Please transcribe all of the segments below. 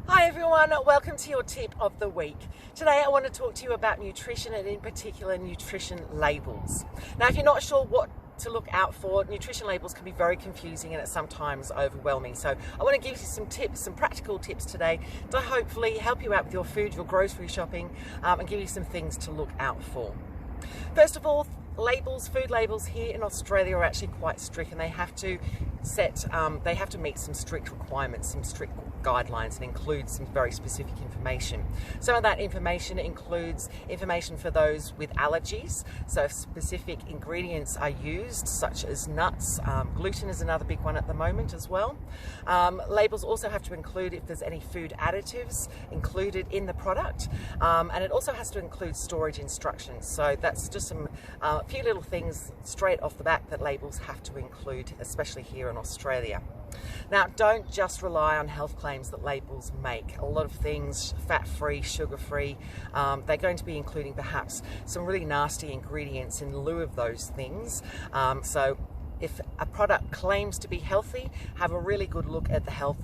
Hi everyone, welcome to your tip of the week. Today I want to talk to you about nutrition and in particular nutrition labels. Now if you're not sure what to look out for, nutrition labels can be very confusing and it's sometimes overwhelming. So I want to give you some tips, some practical tips today to hopefully help you out with your food, your grocery shopping, and give you some things to look out for. First of all, labels, food labels here in Australia are actually quite strict, and they have to meet some strict requirements, some strict guidelines, and include some very specific information. Some of that information includes information for those with allergies, so if specific ingredients are used, such as nuts. Gluten is another big one at the moment as well. Labels also have to include if there's any food additives included in the product, and it also has to include storage instructions. So that's just some few little things straight off the bat that labels have to include, especially here in Australia. Now, don't just rely on health claims that labels make. A lot of things, fat-free, sugar-free, they're going to be including perhaps some really nasty ingredients in lieu of those things. So if a product claims to be healthy, have a really good look at the health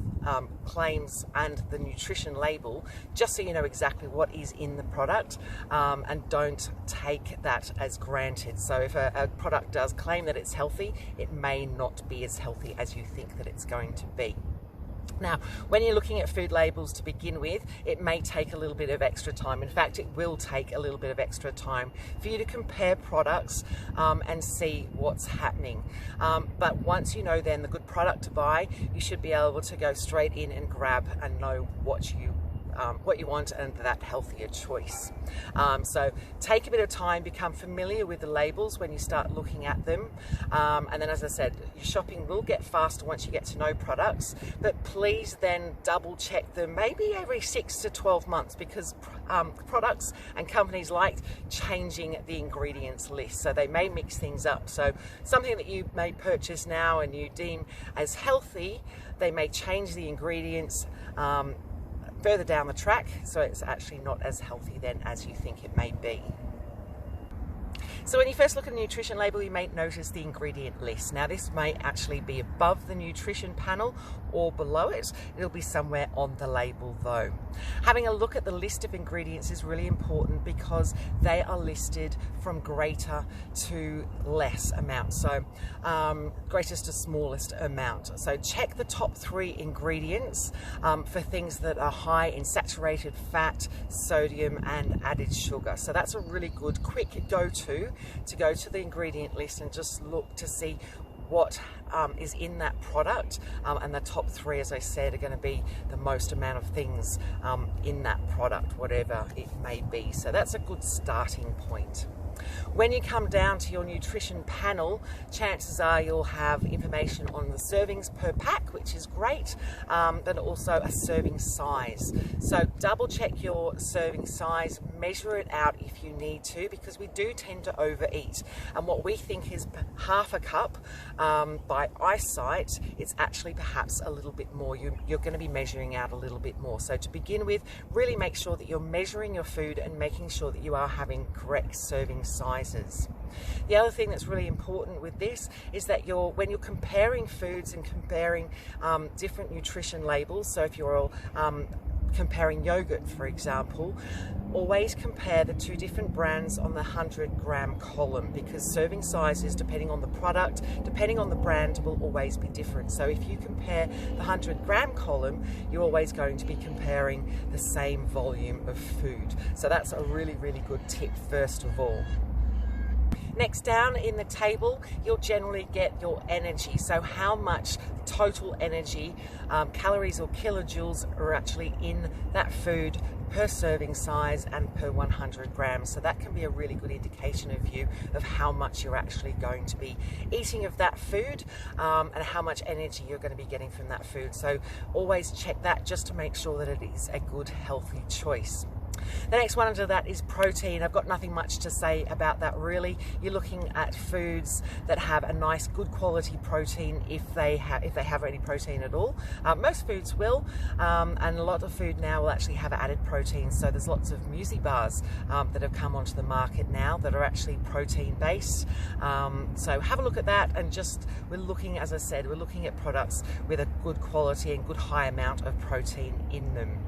claims and the nutrition label, just so you know exactly what is in the product, and don't take that as granted. So if a product does claim that it's healthy, it may not be as healthy as you think that it's going to be. Now, when you're looking at food labels to begin with, it may take a little bit of extra time. In fact, it will take a little bit of extra time for you to compare products and see what's happening. But once you know then the good product to buy, you should be able to go straight in and grab and know what you want and that healthier choice. So take a bit of time, become familiar with the labels when you start looking at them, and then, as I said, your shopping will get faster once you get to know products, but please then double check them maybe every 6 to 12 months, because products and companies like changing the ingredients list, so they may mix things up. So something that you may purchase now and you deem as healthy, they may change the ingredients further down the track, so it's actually not as healthy then as you think it may be. So when you first look at a nutrition label, you may notice the ingredient list. Now this may actually be above the nutrition panel or below it. It'll be somewhere on the label though. Having a look at the list of ingredients is really important because they are listed from greater to less amount. So greatest to smallest amount. So check the top 3 ingredients for things that are high in saturated fat, sodium and added sugar. So that's a really good quick go-to to go to the ingredient list and just look to see what is in that product, and the top 3, as I said, are going to be the most amount of things in that product, whatever it may be. So that's a good starting point. When you come down to your nutrition panel, chances are you'll have information on the servings per pack, which is great, but also a serving size. So double check your serving size, measure it out if you need to, because we do tend to overeat. And what we think is half a cup, by eyesight, it's actually perhaps a little bit more. You're going to be measuring out a little bit more. So to begin with, really make sure that you're measuring your food and making sure that you are having correct serving sizes. The other thing that's really important with this is that when you're comparing foods and comparing different nutrition labels, so if you're comparing yogurt, for example, always compare the 2 different brands on the 100-gram column, because serving sizes, depending on the product, depending on the brand, will always be different. So if you compare the 100-gram column, you're always going to be comparing the same volume of food. So that's a really, really good tip first of all. Next, down in the table, you'll generally get your energy. So how much total energy, calories or kilojoules, are actually in that food per serving size and per 100 grams. So that can be a really good indication of how much you're actually going to be eating of that food, and how much energy you're going to be getting from that food. So always check that just to make sure that it is a good, healthy choice. The next one under that is protein. I've got nothing much to say about that really. You're looking at foods that have a nice good quality protein, if they have any protein at all. Most foods will, and a lot of food now will actually have added protein. So there's lots of muesli bars that have come onto the market now that are actually protein based. So have a look at that, and we're looking, as I said, we're looking at products with a good quality and good high amount of protein in them.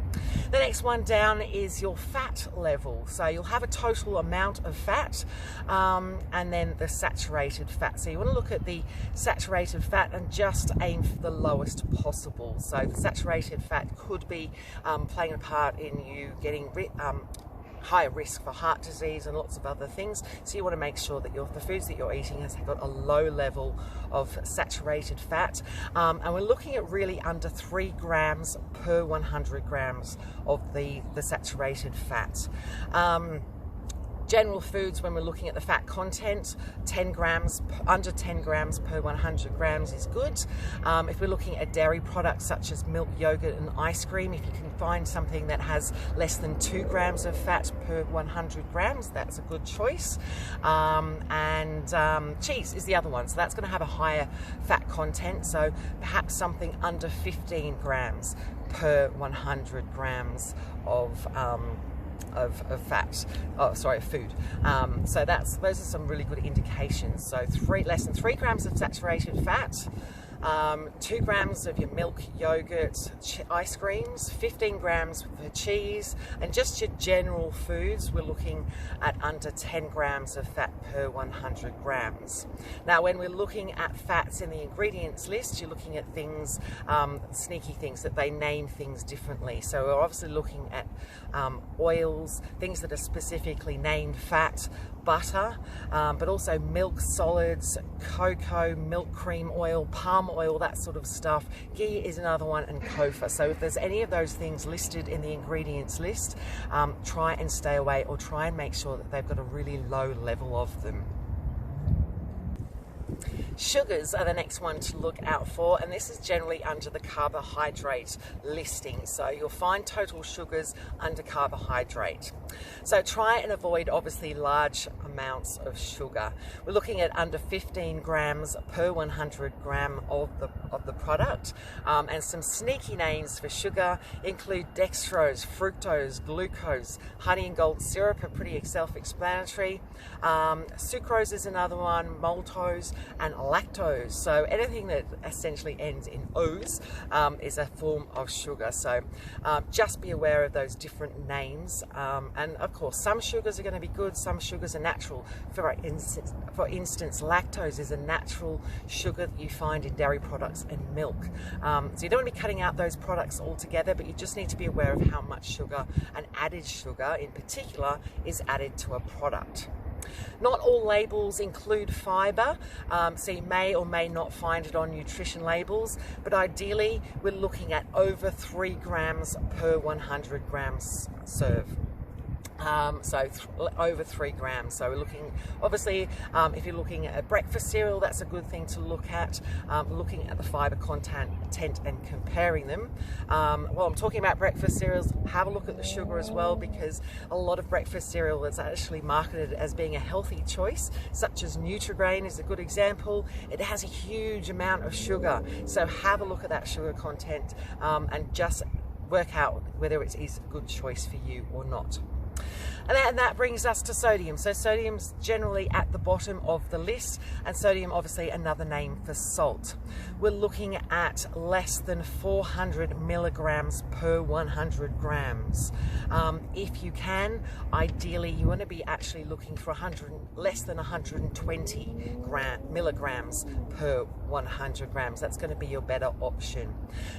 The next one down is your fat level. So you'll have a total amount of fat and then the saturated fat. So you want to look at the saturated fat and just aim for the lowest possible. So the saturated fat could be playing a part in you getting higher risk for heart disease and lots of other things. So you want to make sure that the foods that you're eating has got a low level of saturated fat. And we're looking at really under 3 grams per 100 grams of the saturated fat. General foods, when we're looking at the fat content, 10 grams, under 10 grams per 100 grams is good. If we're looking at dairy products such as milk, yogurt and ice cream, if you can find something that has less than 2 grams of fat per 100 grams, that's a good choice. Cheese is the other one, so that's going to have a higher fat content, so perhaps something under 15 grams per 100 grams of fat, food. So those are some really good indications. So less than 3 grams of saturated fat, 2 grams of your milk, yogurt, ice creams, 15 grams for cheese, and just your general foods, we're looking at under 10 grams of fat per 100 grams. Now, when we're looking at fats in the ingredients list, you're looking at things, sneaky things, that they name things differently. So we're obviously looking at oils, things that are specifically named fat, butter, but also milk solids, cocoa, milk cream oil, palm oil, that sort of stuff. Ghee is another one, and kofa. So if there's any of those things listed in the ingredients list, try and stay away, or try and make sure that they've got a really low level of them. Sugars are the next one to look out for, and this is generally under the carbohydrate listing. So you'll find total sugars under carbohydrate. So try and avoid obviously large amounts of sugar. We're looking at under 15 grams per 100 gram of the product. And some sneaky names for sugar include dextrose, fructose, glucose, honey and gold syrup are pretty self-explanatory. Sucrose is another one, maltose, and lactose. So anything that essentially ends in O's is a form of sugar. So just be aware of those different names. And of course, some sugars are going to be good, some sugars are natural. For instance, lactose is a natural sugar that you find in dairy products and milk. So you don't want to be cutting out those products altogether, but you just need to be aware of how much sugar and added sugar in particular is added to a product. Not all labels include fibre, so you may or may not find it on nutrition labels, but ideally we're looking at over 3 grams per 100 grams serve. Over 3 grams. So we're looking, obviously, if you're looking at a breakfast cereal, that's a good thing to look at, looking at the fibre content and comparing them. While I'm talking about breakfast cereals, have a look at the sugar as well, because a lot of breakfast cereal is actually marketed as being a healthy choice, such as Nutri-Grain is a good example. It has a huge amount of sugar, so have a look at that sugar content and just work out whether it is a good choice for you or not. And that brings us to sodium. So sodium's generally at the bottom of the list, and sodium obviously another name for salt. We're looking at less than 400 milligrams per 100 grams. If you can, ideally you want to be actually looking for less than 120 milligrams per 100 grams. That's going to be your better option.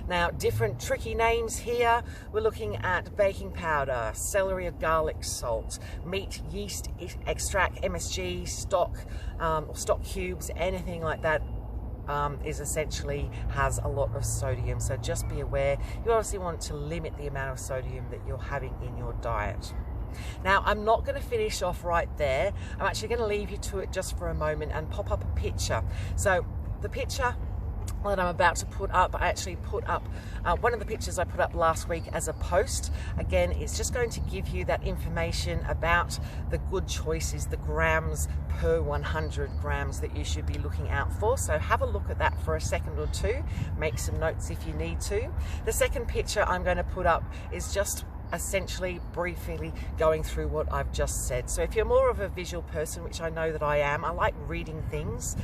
Now, different tricky names here. We're looking at baking powder, celery or garlic salt, meat yeast extract, MSG, stock or stock cubes, anything like that is essentially has a lot of sodium. So just be aware. You obviously want to limit the amount of sodium that you're having in your diet. Now, I'm not going to finish off right there. I'm actually going to leave you to it just for a moment and pop up a picture. So the picture that I'm about to put up, I actually put up one of the pictures I put up last week as a post. Again, it's just going to give you that information about the good choices, the grams per 100 grams that you should be looking out for. So have a look at that for a second or two, make some notes if you need to. The second picture I'm going to put up is just essentially briefly going through what I've just said. So if you're more of a visual person, which I know that I am, I like reading things,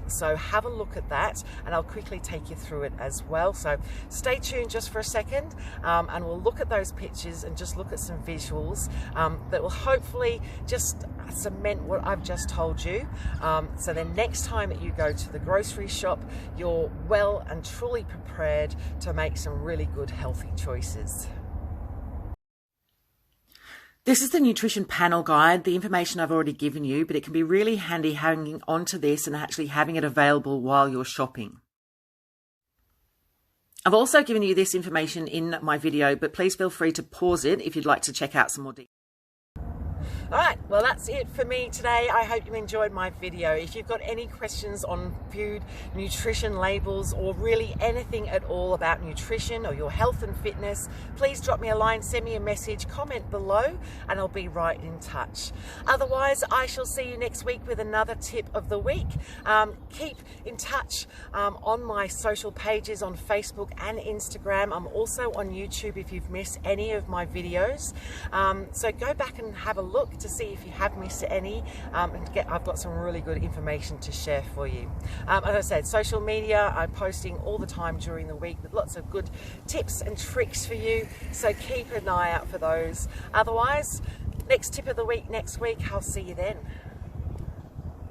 so have a look at that and I'll quickly take you through it as well. So stay tuned just for a second, and we'll look at those pictures and just look at some visuals that will hopefully just cement what I've just told you, so then next time that you go to the grocery shop, you're well and truly prepared to make some really good healthy choices. This is the nutrition panel guide, the information I've already given you, but it can be really handy hanging on to this and actually having it available while you're shopping. I've also given you this information in my video, but please feel free to pause it if you'd like to check out some more details. Alright, well that's it for me today. I hope you enjoyed my video. If you've got any questions on food, nutrition labels, or really anything at all about nutrition or your health and fitness, please drop me a line, send me a message, comment below, and I'll be right in touch. Otherwise, I shall see you next week with another tip of the week. Keep in touch on my social pages on Facebook and Instagram. I'm also on YouTube if you've missed any of my videos. So go back and have a look to see if you have missed any, I've got some really good information to share for you. As I said, social media, I'm posting all the time during the week with lots of good tips and tricks for you, so keep an eye out for those. Otherwise, next tip of the week next week. I'll see you then.